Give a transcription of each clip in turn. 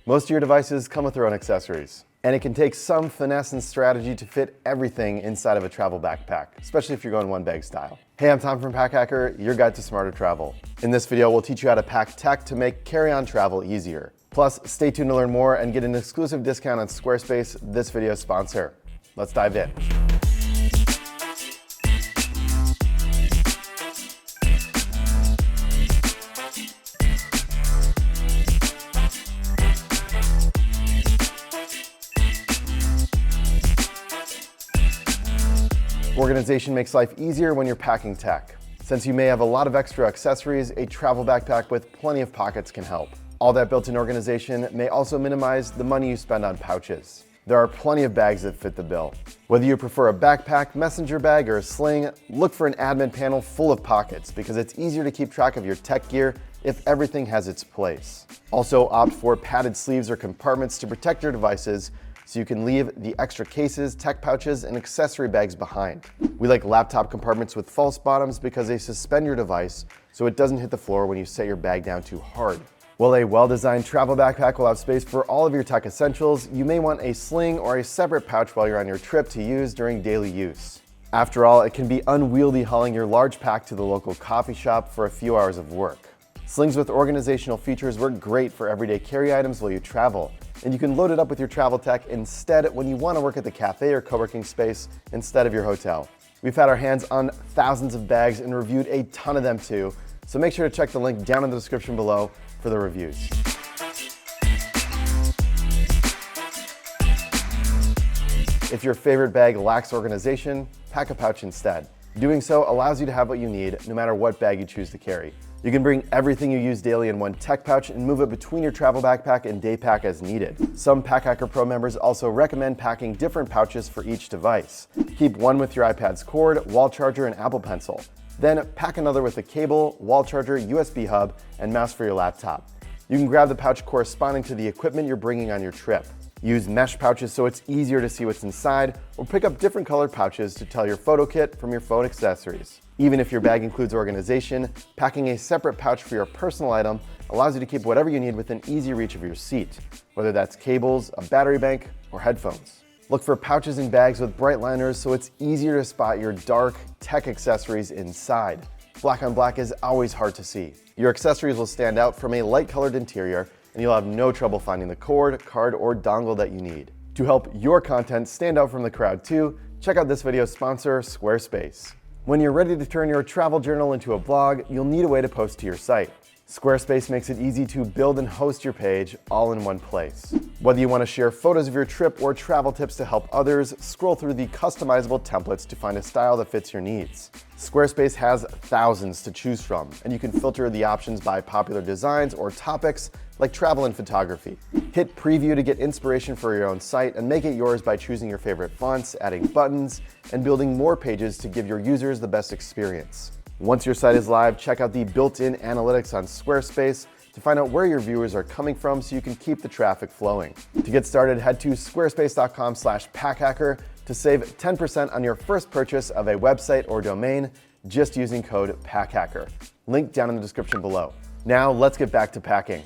Most of your devices come with their own accessories, and it can take some finesse and strategy to fit everything inside of a travel backpack, especially if you're going one bag style. Hey, I'm Tom from Pack Hacker, your guide to smarter travel. In this video, we'll teach you how to pack tech to make carry-on travel easier. Plus, stay tuned to learn more and get an exclusive discount on Squarespace, this video's sponsor. Let's dive in. Organization makes life easier when you're packing tech. Since you may have a lot of extra accessories, a travel backpack with plenty of pockets can help. All that built-in organization may also minimize the money you spend on pouches. There are plenty of bags that fit the bill. Whether you prefer a backpack, messenger bag, or a sling, look for an admin panel full of pockets because it's easier to keep track of your tech gear if everything has its place. Also opt for padded sleeves or compartments to protect your devices so you can leave the extra cases, tech pouches, and accessory bags behind. We like laptop compartments with false bottoms because they suspend your device so it doesn't hit the floor when you set your bag down too hard. While a well-designed travel backpack will have space for all of your tech essentials, you may want a sling or a separate pouch while you're on your trip to use during daily use. After all, it can be unwieldy hauling your large pack to the local coffee shop for a few hours of work. Slings with organizational features work great for everyday carry items while you travel, and you can load it up with your travel tech instead when you want to work at the cafe or co-working space instead of your hotel. We've had our hands on thousands of bags and reviewed a ton of them too, so make sure to check the link down in the description below for the reviews. If your favorite bag lacks organization, pack a pouch instead. Doing so allows you to have what you need no matter what bag you choose to carry. You can bring everything you use daily in one tech pouch and move it between your travel backpack and day pack as needed. Some Pack Hacker Pro members also recommend packing different pouches for each device. Keep one with your iPad's cord, wall charger, and Apple Pencil. Then pack another with a cable, wall charger, USB hub, and mouse for your laptop. You can grab the pouch corresponding to the equipment you're bringing on your trip. Use mesh pouches so it's easier to see what's inside, or pick up different colored pouches to tell your photo kit from your phone accessories. Even if your bag includes organization, packing a separate pouch for your personal item allows you to keep whatever you need within easy reach of your seat, whether that's cables, a battery bank, or headphones. Look for pouches and bags with bright liners so it's easier to spot your dark tech accessories inside. Black on black is always hard to see. Your accessories will stand out from a light-colored interior, and you'll have no trouble finding the cord, card, or dongle that you need. To help your content stand out from the crowd too, check out this video's sponsor, Squarespace. When you're ready to turn your travel journal into a blog, you'll need a way to post to your site. Squarespace makes it easy to build and host your page all in one place. Whether you want to share photos of your trip or travel tips to help others, scroll through the customizable templates to find a style that fits your needs. Squarespace has thousands to choose from, and you can filter the options by popular designs or topics like travel and photography. Hit preview to get inspiration for your own site and make it yours by choosing your favorite fonts, adding buttons, and building more pages to give your users the best experience. Once your site is live, check out the built-in analytics on Squarespace to find out where your viewers are coming from so you can keep the traffic flowing. To get started, head to squarespace.com/packhacker to save 10% on your first purchase of a website or domain just using code PACKHACKER. Link down in the description below. Now let's get back to packing.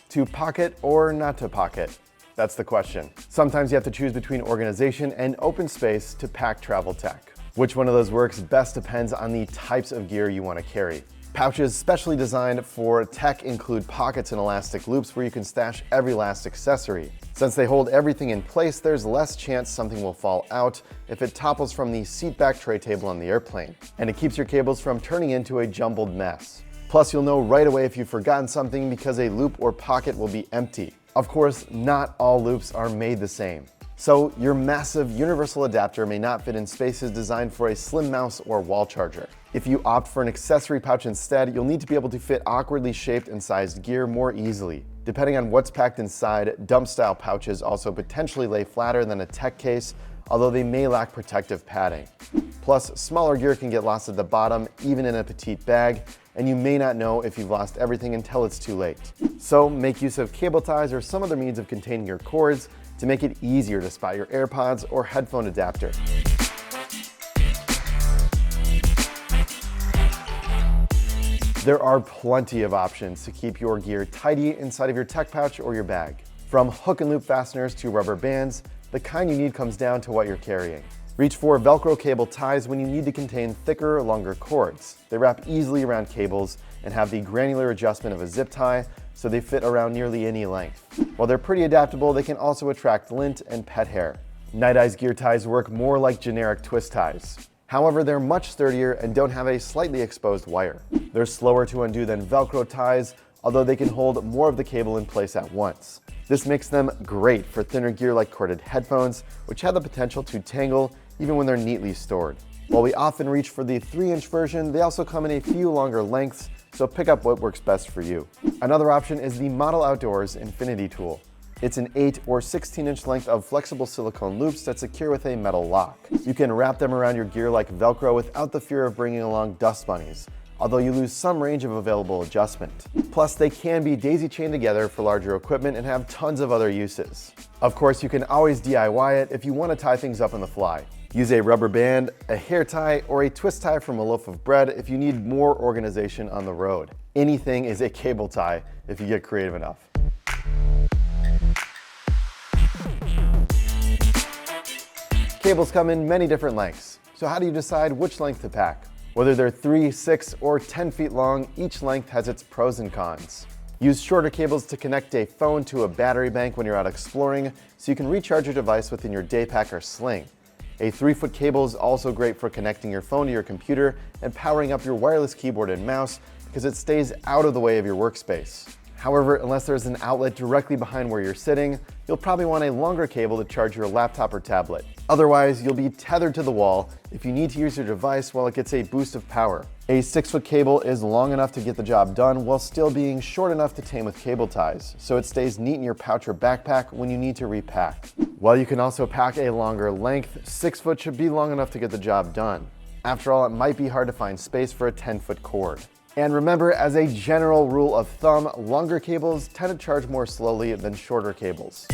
To pocket or not to pocket? That's the question. Sometimes you have to choose between organization and open space to pack travel tech. Which one of those works best depends on the types of gear you want to carry. Pouches specially designed for tech include pockets and elastic loops where you can stash every last accessory. Since they hold everything in place, there's less chance something will fall out if it topples from the seatback tray table on the airplane. And it keeps your cables from turning into a jumbled mess. Plus, you'll know right away if you've forgotten something because a loop or pocket will be empty. Of course, not all loops are made the same. So your massive universal adapter may not fit in spaces designed for a slim mouse or wall charger. If you opt for an accessory pouch instead, you'll need to be able to fit awkwardly shaped and sized gear more easily. Depending on what's packed inside, dump-style pouches also potentially lay flatter than a tech case, although they may lack protective padding. Plus, smaller gear can get lost at the bottom, even in a petite bag, and you may not know if you've lost everything until it's too late. So make use of cable ties or some other means of containing your cords to make it easier to spot your AirPods or headphone adapter. There are plenty of options to keep your gear tidy inside of your tech pouch or your bag. From hook and loop fasteners to rubber bands, the kind you need comes down to what you're carrying. Reach for VELCRO cable ties when you need to contain thicker, longer cords. They wrap easily around cables and have the granular adjustment of a zip tie, so they fit around nearly any length. While they're pretty adaptable, they can also attract lint and pet hair. Nite's gear ties work more like generic twist ties. However, they're much sturdier and don't have a slightly exposed wire. They're slower to undo than VELCRO ties, although they can hold more of the cable in place at once. This makes them great for thinner gear like corded headphones, which have the potential to tangle even when they're neatly stored. While we often reach for the 3-inch version, they also come in a few longer lengths, so pick up what works best for you. Another option is the Model Outdoors Infinity Tool. It's an 8 or 16-inch length of flexible silicone loops that secure with a metal lock. You can wrap them around your gear like VELCRO without the fear of bringing along dust bunnies, although you lose some range of available adjustment. Plus, they can be daisy-chained together for larger equipment and have tons of other uses. Of course, you can always DIY it if you want to tie things up on the fly. Use a rubber band, a hair tie, or a twist tie from a loaf of bread if you need more organization on the road. Anything is a cable tie if you get creative enough. Cables come in many different lengths, so how do you decide which length to pack? Whether they're 3, 6, or 10 feet long, each length has its pros and cons. Use shorter cables to connect a phone to a battery bank when you're out exploring, so you can recharge your device within your day pack or sling. A 3-foot cable is also great for connecting your phone to your computer and powering up your wireless keyboard and mouse because it stays out of the way of your workspace. However, unless there's an outlet directly behind where you're sitting, you'll probably want a longer cable to charge your laptop or tablet. Otherwise, you'll be tethered to the wall if you need to use your device while it gets a boost of power. A 6-foot cable is long enough to get the job done while still being short enough to tame with cable ties, so it stays neat in your pouch or backpack when you need to repack. While you can also pack a longer length, 6-foot should be long enough to get the job done. After all, it might be hard to find space for a 10-foot cord. And remember, as a general rule of thumb, longer cables tend to charge more slowly than shorter cables.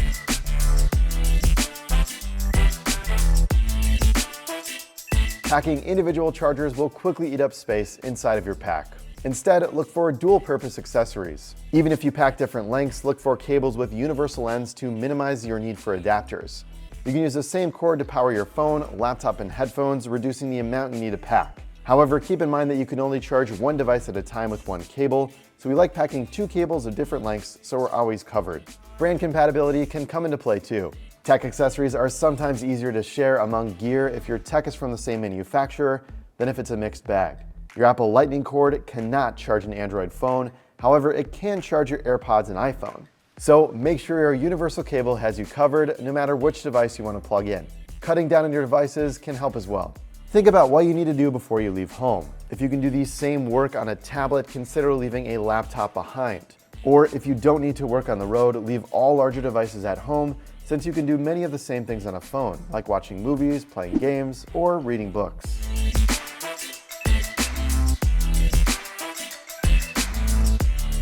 Packing individual chargers will quickly eat up space inside of your pack. Instead, look for dual-purpose accessories. Even if you pack different lengths, look for cables with universal ends to minimize your need for adapters. You can use the same cord to power your phone, laptop, and headphones, reducing the amount you need to pack. However, keep in mind that you can only charge one device at a time with one cable, so we like packing 2 cables of different lengths so we're always covered. Brand compatibility can come into play too. Tech accessories are sometimes easier to share among gear if your tech is from the same manufacturer than if it's a mixed bag. Your Apple Lightning cord cannot charge an Android phone, however, it can charge your AirPods and iPhone. So make sure your universal cable has you covered no matter which device you want to plug in. Cutting down on your devices can help as well. Think about what you need to do before you leave home. If you can do the same work on a tablet, consider leaving a laptop behind. Or if you don't need to work on the road, leave all larger devices at home, since you can do many of the same things on a phone, like watching movies, playing games, or reading books.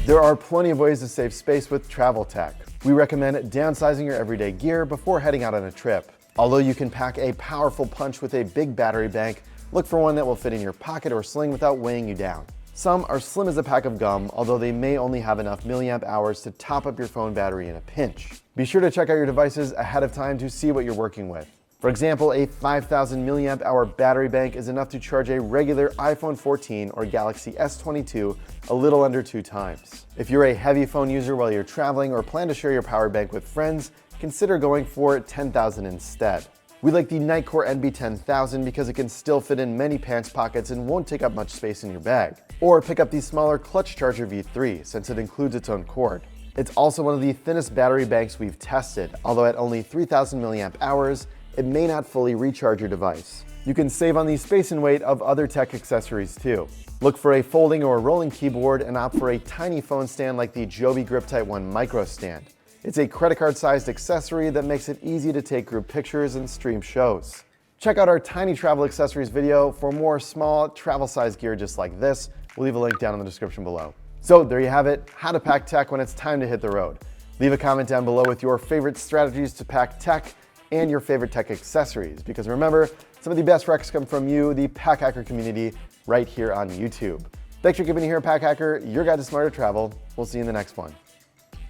There are plenty of ways to save space with travel tech. We recommend downsizing your everyday gear before heading out on a trip. Although you can pack a powerful punch with a big battery bank, look for one that will fit in your pocket or sling without weighing you down. Some are slim as a pack of gum, although they may only have enough milliamp hours to top up your phone battery in a pinch. Be sure to check out your devices ahead of time to see what you're working with. For example, a 5,000 milliamp hour battery bank is enough to charge a regular iPhone 14 or Galaxy S22 a little under 2 times. If you're a heavy phone user while you're traveling or plan to share your power bank with friends, consider going for 10,000 instead. We like the Nite NB10000 because it can still fit in many pants pockets and won't take up much space in your bag. Or pick up the smaller Clutch Charger V3 since it includes its own cord. It's also one of the thinnest battery banks we've tested, although at only 3,000 milliamp hours, it may not fully recharge your device. You can save on the space and weight of other tech accessories too. Look for a folding or rolling keyboard and opt for a tiny phone stand like the Joby Grip Type 1 micro stand. It's a credit card sized accessory that makes it easy to take group pictures and stream shows. Check out our tiny travel accessories video for more small travel sized gear just like this. We'll leave a link down in the description below. So there you have it, how to pack tech when it's time to hit the road. Leave a comment down below with your favorite strategies to pack tech and your favorite tech accessories, because remember, some of the best recs come from you, the Pack Hacker community, right here on YouTube. Thanks Thanks for giving me here at Pack Hacker, your guide to smarter travel. We'll see you in the next one.